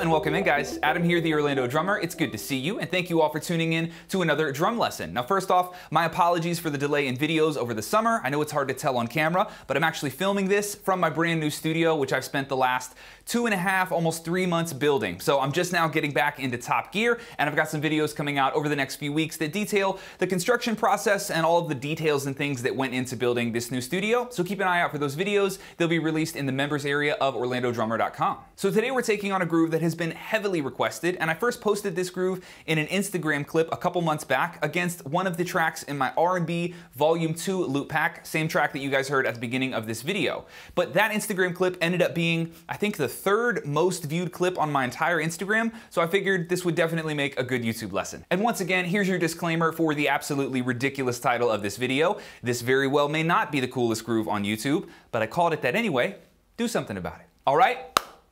Welcome in, guys. Adam here, the Orlando Drummer. It's good to see you, and thank you all for tuning in to another drum lesson. Now, first off, my apologies for the delay in videos over the summer. I know it's hard to tell on camera, but I'm actually filming this from my brand new studio, which I've spent the last 2.5, almost 3 months building. So I'm just now getting back into top gear, and I've got some videos coming out over the next few weeks that detail the construction process and all of the details and things that went into building this new studio. So keep an eye out for those videos. They'll be released in the members area of OrlandoDrummer.com. So today we're taking on a groove that has been heavily requested, and I first posted this groove in an Instagram clip a couple months back against one of the tracks in my R&B Volume 2 loop pack, same track that you guys heard at the beginning of this video. But that Instagram clip ended up being, I think, the third most viewed clip on my entire Instagram, so I figured this would definitely make a good YouTube lesson. And once again, here's your disclaimer for the absolutely ridiculous title of this video. This very well may not be the coolest groove on YouTube, but I called it that anyway. Do something about it. All right?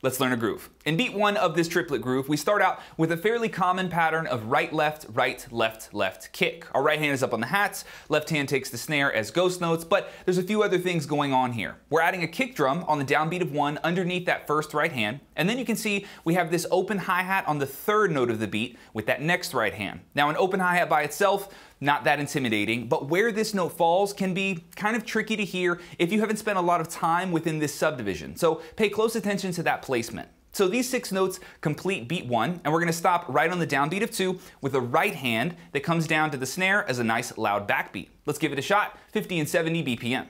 Let's learn a groove. In beat 1 of this triplet groove, we start out with a fairly common pattern of right, left, left kick. Our right hand is up on the hats, left hand takes the snare as ghost notes, but there's a few other things going on here. We're adding a kick drum on the downbeat of 1 underneath that first right hand, and then you can see we have this open hi-hat on the third note of the beat with that next right hand. Now, an open hi-hat by itself, not that intimidating, but where this note falls can be kind of tricky to hear if you haven't spent a lot of time within this subdivision. So pay close attention to that placement. So these 6 notes complete beat 1, and we're going to stop right on the downbeat of 2 with a right hand that comes down to the snare as a nice loud backbeat. Let's give it a shot, 50 and 70 BPM.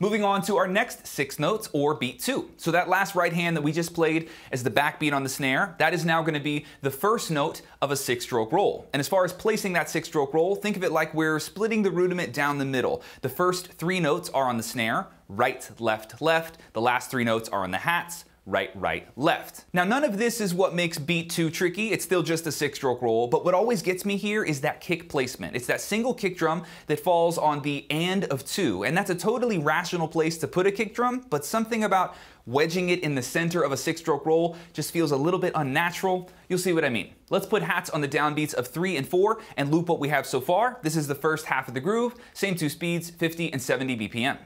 Moving on to our next 6 notes, or beat 2. So that last right hand that we just played as the backbeat on the snare, that is now going to be the first note of a 6-stroke roll. And as far as placing that 6-stroke roll, think of it like we're splitting the rudiment down the middle. The first 3 notes are on the snare, right, left, left. The last 3 notes are on the hats, right, right, left. Now, none of this is what makes beat 2 tricky. It's still just a 6-stroke roll, but what always gets me here is that kick placement. It's that single kick drum that falls on the and of 2, and that's a totally rational place to put a kick drum, but something about wedging it in the center of a 6-stroke roll just feels a little bit unnatural. You'll see what I mean. Let's put hats on the downbeats of 3 and 4 and loop what we have so far. This is the first half of the groove, same 2 speeds, 50 and 70 BPM.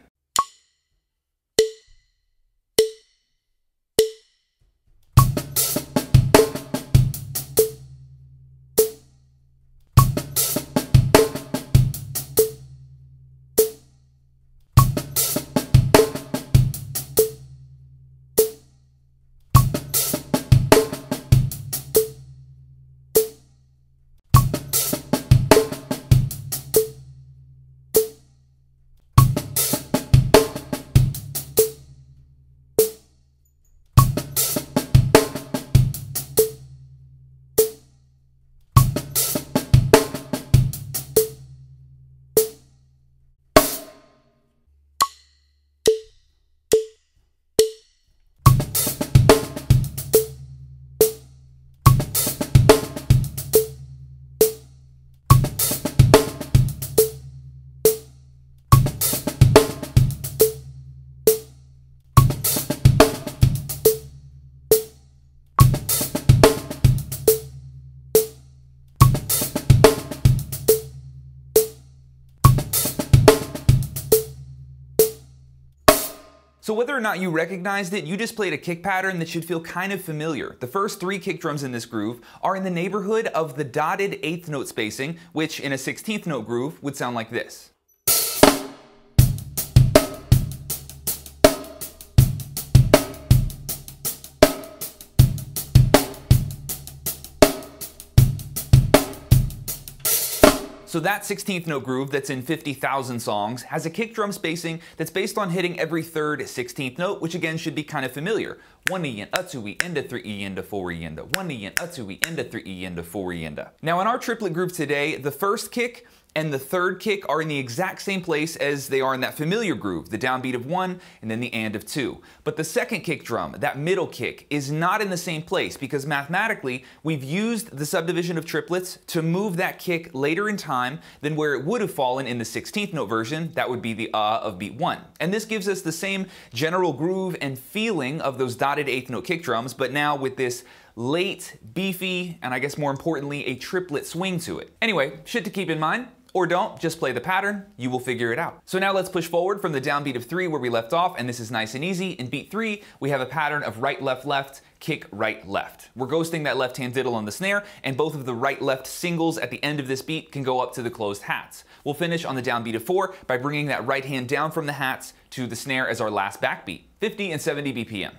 So whether or not you recognized it, you just played a kick pattern that should feel kind of familiar. The first 3 kick drums in this groove are in the neighborhood of the dotted 8th note spacing, which in a 16th note groove would sound like this. So that 16th note groove that's in 50,000 songs has a kick drum spacing that's based on hitting every 3rd 16th note, which again should be kind of familiar. 1 E and a 2 E and a 3 E and a 4 E and a 1 E and a 2 E and a 3 E and a 4 E and a. Now in our triplet groove today, the first kick and the third kick are in the exact same place as they are in that familiar groove, the downbeat of 1 and then the and of 2. But the second kick drum, that middle kick, is not in the same place because mathematically we've used the subdivision of triplets to move that kick later in time than where it would have fallen in the 16th note version. That would be the of beat 1. And this gives us the same general groove and feeling of those dotted 8th note kick drums, but now with this late, beefy, and I guess more importantly, a triplet swing to it. Anyway, shit to keep in mind. Or don't, just play the pattern, you will figure it out. So now let's push forward from the downbeat of 3 where we left off, and this is nice and easy. In beat 3, we have a pattern of right, left, left, kick, right, left. We're ghosting that left hand diddle on the snare, and both of the right, left singles at the end of this beat can go up to the closed hats. We'll finish on the downbeat of 4 by bringing that right hand down from the hats to the snare as our last backbeat, 50 and 70 BPM.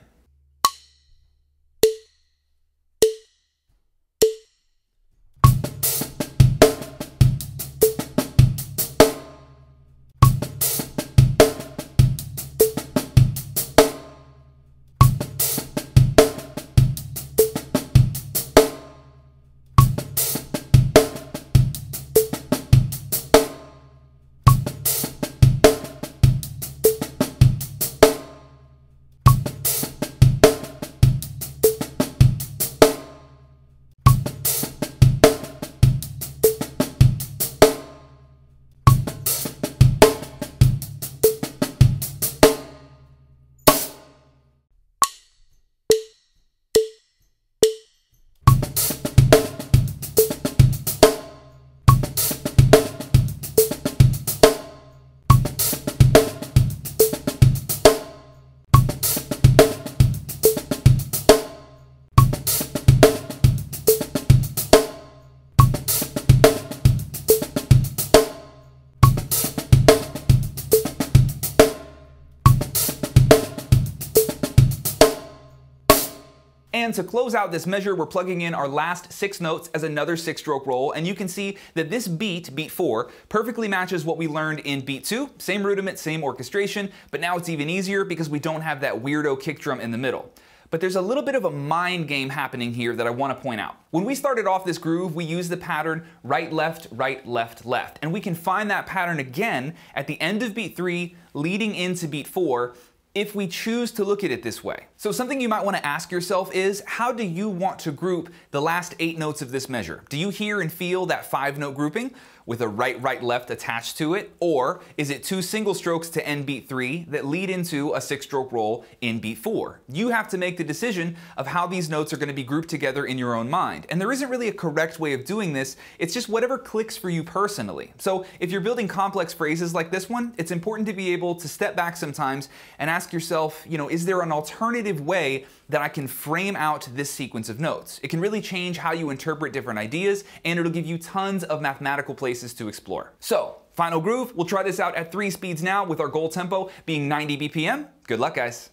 And to close out this measure, we're plugging in our last 6 notes as another 6-stroke roll, and you can see that this beat, beat 4, perfectly matches what we learned in beat 2, same rudiment, same orchestration, but now it's even easier because we don't have that weirdo kick drum in the middle. But there's a little bit of a mind game happening here that I want to point out. When we started off this groove, we used the pattern right, left, left, and we can find that pattern again at the end of beat 3, leading into beat 4, if we choose to look at it this way. So something you might want to ask yourself is, how do you want to group the last 8 notes of this measure? Do you hear and feel that 5-note grouping with a right, left attached to it? Or is it 2 single strokes to end beat 3 that lead into a 6-stroke roll in beat 4? You have to make the decision of how these notes are going to be grouped together in your own mind. And there isn't really a correct way of doing this, it's just whatever clicks for you personally. So if you're building complex phrases like this one, it's important to be able to step back sometimes and ask yourself, is there an alternative way that I can frame out this sequence of notes? It can really change how you interpret different ideas, and it'll give you tons of mathematical places to explore. So, final groove, we'll try this out at 3 speeds now with our goal tempo being 90 BPM. Good luck, guys.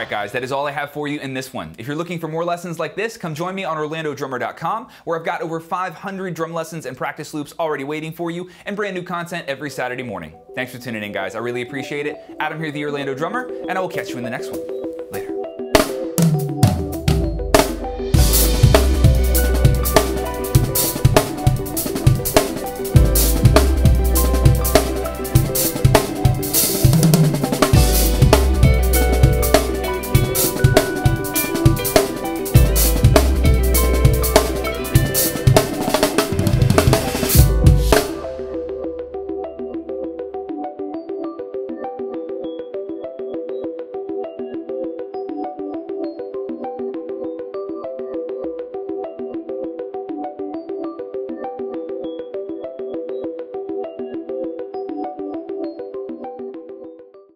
Alright guys, that is all I have for you in this one. If you're looking for more lessons like this, come join me on OrlandoDrummer.com, where I've got over 500 drum lessons and practice loops already waiting for you, and brand new content every Saturday morning. Thanks for tuning in, guys. I really appreciate it. Adam here, the Orlando Drummer, and I will catch you in the next one.